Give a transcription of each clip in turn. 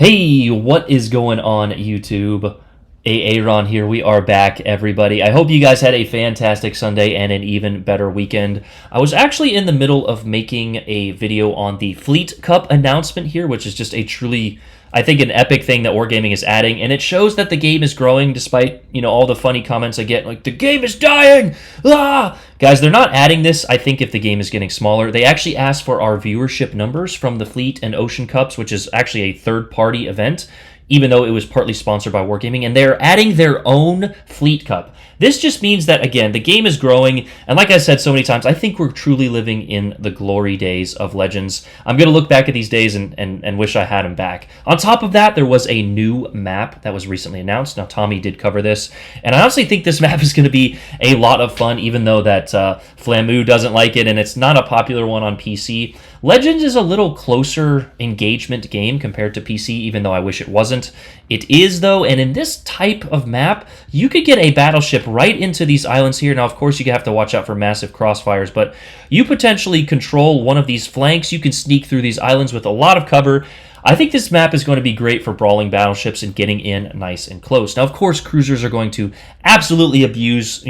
Hey, what is going on, YouTube? Aaron here. We are back, everybody. I hope you guys had a fantastic Sunday and an even better weekend. I was actually in the middle of making a video on the Fleet Cup announcement here, which is just a truly, I think, an epic thing that Wargaming is adding, and it shows that the game is growing despite, all the funny comments I get, like, the game is dying! Ah! Guys, they're not adding this, I think, if the game is getting smaller. They actually asked for our viewership numbers from the Fleet and Ocean Cups, which is actually a third-party event, even though it was partly sponsored by Wargaming, and they're adding their own Fleet Cup. This just means that, again, the game is growing, and like I said so many times, I think we're truly living in the glory days of Legends. I'm going to look back at these days and wish I had them back. On top of that, there was a new map that was recently announced. Now, Tommy did cover this, and I honestly think this map is going to be a lot of fun, even though that Flamu doesn't like it, and it's not a popular one on PC. Legends is a little closer engagement game compared to PC, even though I wish it wasn't. It is, though, and in this type of map, you could get a battleship right into these islands here. Now, of course, you have to watch out for massive crossfires, but you potentially control one of these flanks. You can sneak through these islands with a lot of cover. I think this map is going to be great for brawling battleships and getting in nice and close. Now, of course, cruisers are going to absolutely abuse,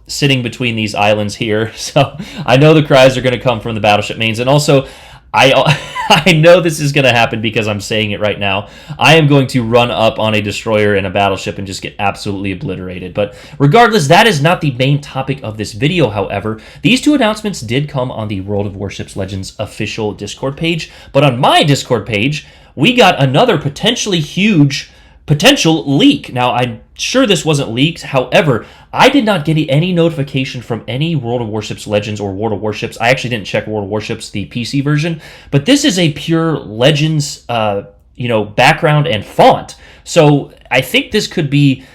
sitting between these islands here. So I know the cries are going to come from the battleship mains. And also, I know this is going to happen because I'm saying it right now. I am going to run up on a destroyer and a battleship and just get absolutely obliterated. But regardless, that is not the main topic of this video, however. These two announcements did come on the World of Warships Legends official Discord page. But on my Discord page, we got another potentially huge potential leak. Now, I'm sure this wasn't leaked. However, I did not get any notification from any World of Warships Legends or World of Warships. I actually didn't check World of Warships, the PC version, but this is a pure Legends, background and font. So I think this could be,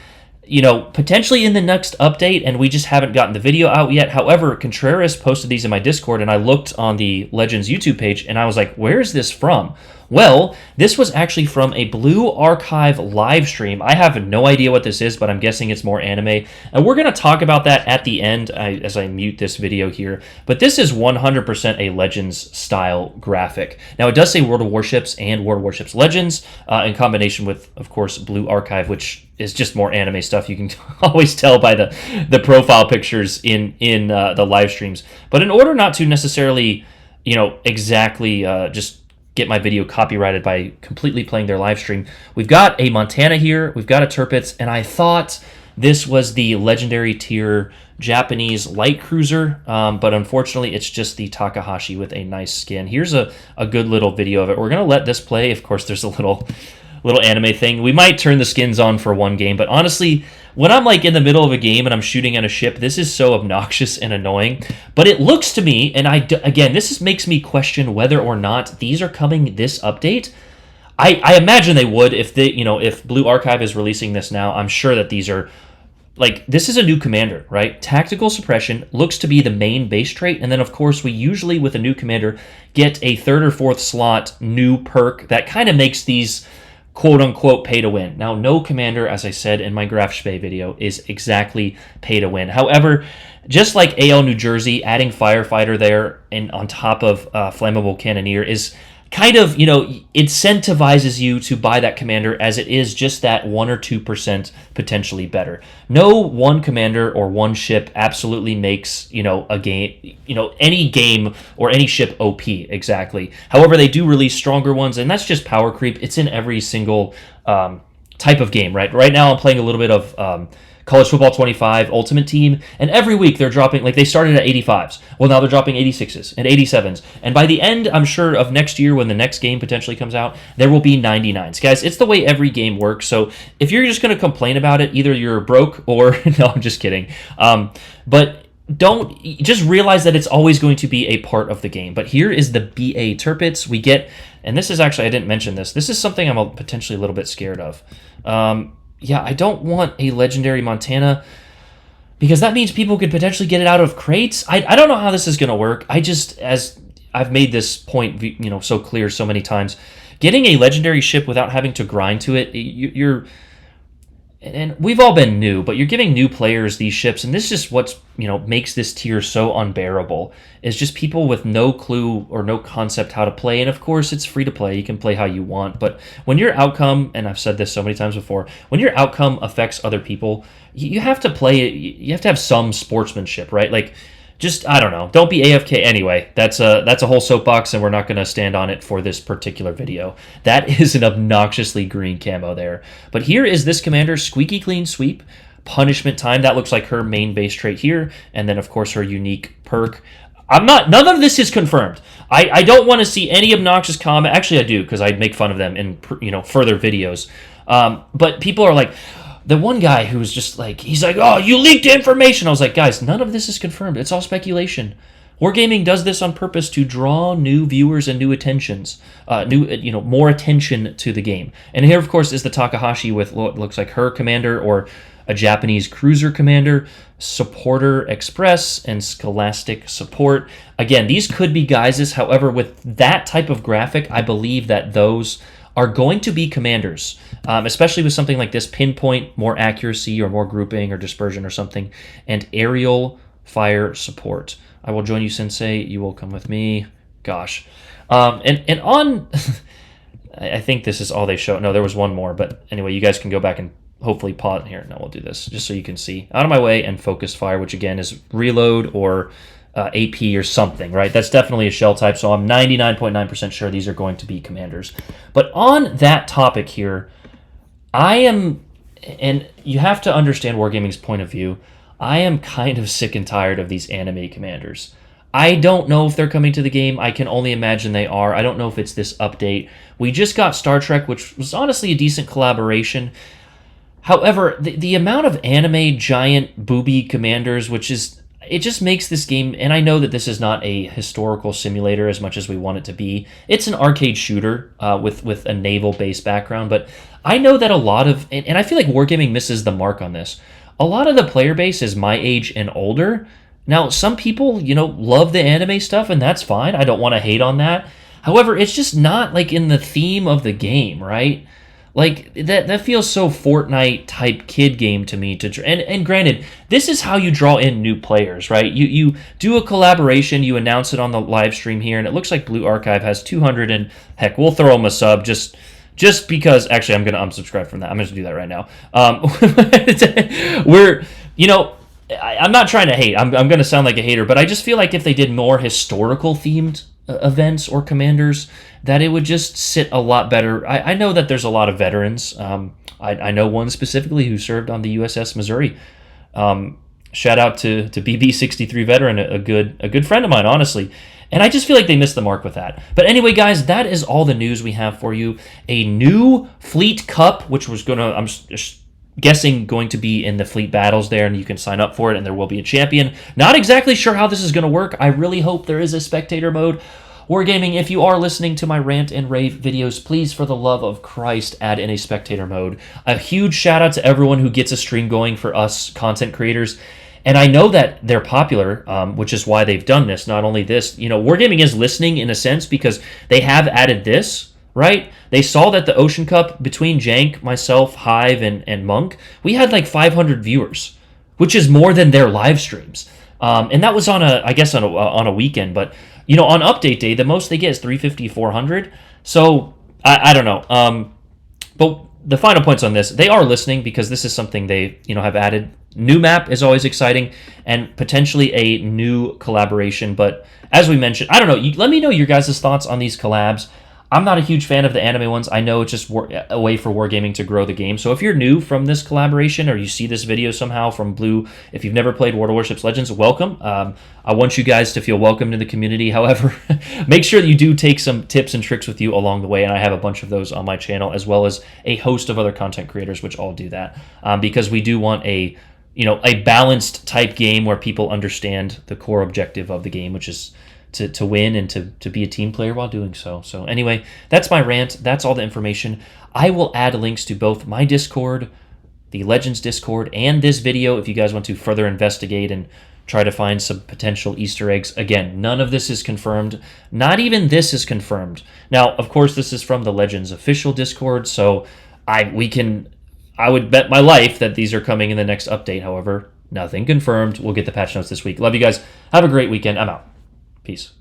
potentially in the next update, and we just haven't gotten the video out yet. However, Contreras posted these in my Discord, and I looked on the Legends YouTube page, and I was like, where is this from? Well, this was actually from a Blue Archive live stream. I have no idea what this is, but I'm guessing it's more anime. And we're going to talk about that at the end as I mute this video here. But this is 100% a Legends style graphic. Now, it does say World of Warships and World of Warships Legends in combination with, of course, Blue Archive, which is just more anime stuff. You can always tell by the profile pictures in the live streams. But in order not to necessarily, exactly just get my video copyrighted by completely playing their live stream, we've got a Montana here, we've got a Tirpitz, and I thought this was the legendary tier Japanese light cruiser, but unfortunately it's just the Takahashi with a nice skin. Here's a good little video of it. We're going to let this play. Of course, there's a little anime thing. We might turn the skins on for one game, but honestly, when I'm like in the middle of a game and I'm shooting at a ship, this is so obnoxious and annoying. But it looks to me, and again, this makes me question whether or not these are coming this update. I imagine they would if if Blue Archive is releasing this now. I'm sure that these are this is a new commander, right? Tactical suppression looks to be the main base trait, and then of course we usually with a new commander get a third or fourth slot new perk that kind of makes these quote-unquote pay-to-win. Now, no commander, as I said in my Graf Spee video, is exactly pay-to-win. However, just like AL New Jersey, adding Firefighter there and on top of Flammable Cannoneer is kind of, incentivizes you to buy that commander as it is just that 1 or 2% potentially better. No one commander or one ship absolutely makes, a game, any game or any ship OP exactly. However, they do release stronger ones, and that's just power creep. It's in every single type of game, right? Right now I'm playing a little bit of College Football 25 Ultimate Team, and every week they're dropping, they started at 85s. Well, now they're dropping 86s and 87s. And by the end, I'm sure, of next year when the next game potentially comes out, there will be 99s. Guys, it's the way every game works, so if you're just going to complain about it, either you're broke or... No, I'm just kidding. But just realize that it's always going to be a part of the game. But here is the BA Tirpitz. We get, and this is actually, I didn't mention this. This is something I'm potentially a little bit scared of. Yeah, I don't want a legendary Montana because that means people could potentially get it out of crates. I don't know how this is going to work. As I've made this point, so clear so many times, getting a legendary ship without having to grind to it, and we've all been new, but you're giving new players these ships, and this is just what's makes this tier so unbearable. Is just people with no clue or no concept how to play, and of course it's free to play. You can play how you want, but when your outcome, and I've said this so many times before, when your outcome affects other people, you have to play it. You have to have some sportsmanship, right? Like, just, I don't know. Don't be AFK. Anyway, that's a whole soapbox, and we're not going to stand on it for this particular video. That is an obnoxiously green camo there. But here is this commander, Squeaky Clean Sweep, Punishment Time. That looks like her main base trait here, and then of course her unique perk. None of this is confirmed. I don't want to see any obnoxious comment. Actually, I do, because I'd make fun of them in further videos. But people are like, the one guy who was just like, he's like, oh, you leaked information. I was like, guys, none of this is confirmed. It's all speculation. Wargaming does this on purpose to draw new viewers and new attentions, more attention to the game. And here, of course, is the Takahashi with what looks like her commander, or a Japanese cruiser commander, Supporter Express, and Scholastic Support. Again, these could be guises. However, with that type of graphic, I believe that those are going to be commanders, especially with something like this: Pinpoint, more accuracy, or more grouping or dispersion or something, and aerial fire support. I will join you, Sensei. You will come with me. Gosh. And on, I think this is all they show. No, there was one more, but anyway, you guys can go back and hopefully pause here. No, we'll do this just so you can see. Out of my way, and focus fire, which again is reload or AP or something, right? That's definitely a shell type, so I'm 99.9% sure these are going to be commanders. But on that topic here, I am, and you have to understand Wargaming's point of view, I am kind of sick and tired of these anime commanders. I don't know if they're coming to the game. I can only imagine they are. I don't know if it's this update. We just got Star Trek, which was honestly a decent collaboration. However, the amount of anime giant booby commanders, it just makes this game, and I know that this is not a historical simulator as much as we want it to be. It's an arcade shooter with a naval-based background, but I know that a lot of, and I feel like Wargaming misses the mark on this, a lot of the player base is my age and older. Now, some people, love the anime stuff, and that's fine. I don't want to hate on that. However, it's just not, like, in the theme of the game, right? Like, that feels so Fortnite-type kid game to me. And granted, this is how you draw in new players, right? You do a collaboration, you announce it on the live stream here, and it looks like Blue Archive has 200, and heck, we'll throw them a sub just because. Actually, I'm going to unsubscribe from that. I'm going to do that right now. I'm not trying to hate. I'm going to sound like a hater, but I just feel like if they did more historical-themed events or commanders, that it would just sit a lot better. I know that there's a lot of veterans. I know one specifically who served on the USS Missouri. Shout out to BB63 veteran, a good friend of mine, honestly. And I just feel like they missed the mark with that. But anyway, guys, that is all the news we have for you. A new Fleet Cup, which was I'm guessing going to be in the fleet battles there, and you can sign up for it, and there will be a champion. Not exactly sure how this is going to work. I really hope there is a spectator mode. Wargaming, if you are listening to my rant and rave videos, please, for the love of Christ, add in a spectator mode. A huge shout out to everyone who gets a stream going for us content creators. And I know that they're popular, which is why they've done this. Not only this, Wargaming is listening in a sense because they have added this, right? They saw that the Ocean Cup, between Jank, myself, Hive, and Monk, we had like 500 viewers, which is more than their live streams. And that was on a weekend. But, on update day, the most they get is 350, 400. So, I don't know. But the final points on this, they are listening because this is something they, have added. New map is always exciting, and potentially a new collaboration. But as we mentioned, I don't know. Let me know your guys' thoughts on these collabs. I'm not a huge fan of the anime ones. I know it's just a way for Wargaming to grow the game. So if you're new from this collaboration, or you see this video somehow from Blue, if you've never played World of Warships Legends, welcome. I want you guys to feel welcome in the community. However, make sure that you do take some tips and tricks with you along the way, and I have a bunch of those on my channel, as well as a host of other content creators, which all do that, because we do want a balanced type game where people understand the core objective of the game, which is to win and to be a team player while doing so. So anyway, that's my rant. That's all the information. I will add links to both my Discord, the Legends Discord, and this video if you guys want to further investigate and try to find some potential Easter eggs. Again, none of this is confirmed. Not even this is confirmed. Now, of course, this is from the Legends official Discord, so we can I would bet my life that these are coming in the next update. However, nothing confirmed. We'll get the patch notes this week. Love you guys. Have a great weekend. I'm out. Peace.